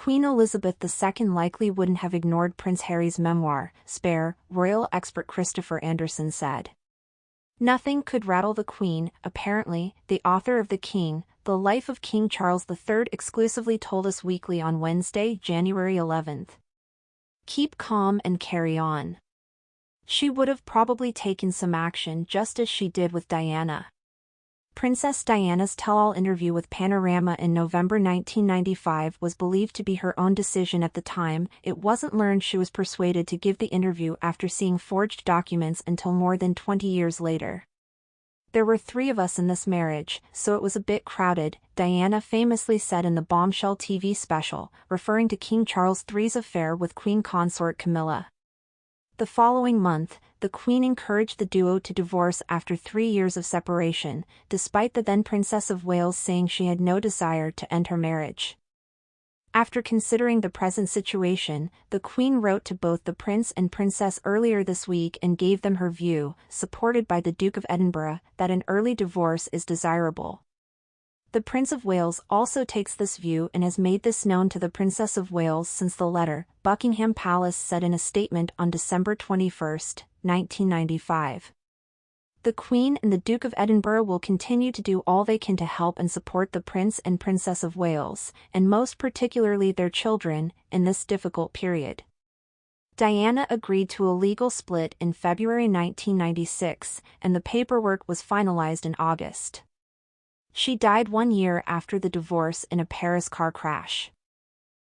Queen Elizabeth II likely wouldn't have ignored Prince Harry's memoir, Spare, royal expert Christopher Anderson said. Nothing could rattle the Queen, apparently, the author of The King, The Life of King Charles III exclusively told Us Weekly on Wednesday, January 11th. Keep calm and carry on. She would have probably taken some action just as she did with Diana. Princess Diana's tell-all interview with Panorama in November 1995 was believed to be her own decision at the time. It wasn't learned she was persuaded to give the interview after seeing forged documents until more than 20 years later. There were 3 of us in this marriage, so it was a bit crowded, Diana famously said in the Bombshell TV special, referring to King Charles III's affair with Queen Consort Camilla. The following month, the Queen encouraged the duo to divorce after 3 years of separation, despite the then Princess of Wales saying she had no desire to end her marriage. After considering the present situation, the Queen wrote to both the Prince and Princess earlier this week and gave them her view, supported by the Duke of Edinburgh, that an early divorce is desirable. The Prince of Wales also takes this view and has made this known to the Princess of Wales since the letter, Buckingham Palace said in a statement on December 21, 1995. The Queen and the Duke of Edinburgh will continue to do all they can to help and support the Prince and Princess of Wales, and most particularly their children, in this difficult period. Diana agreed to a legal split in February 1996, and the paperwork was finalized in August. She died 1 year after the divorce in a Paris car crash.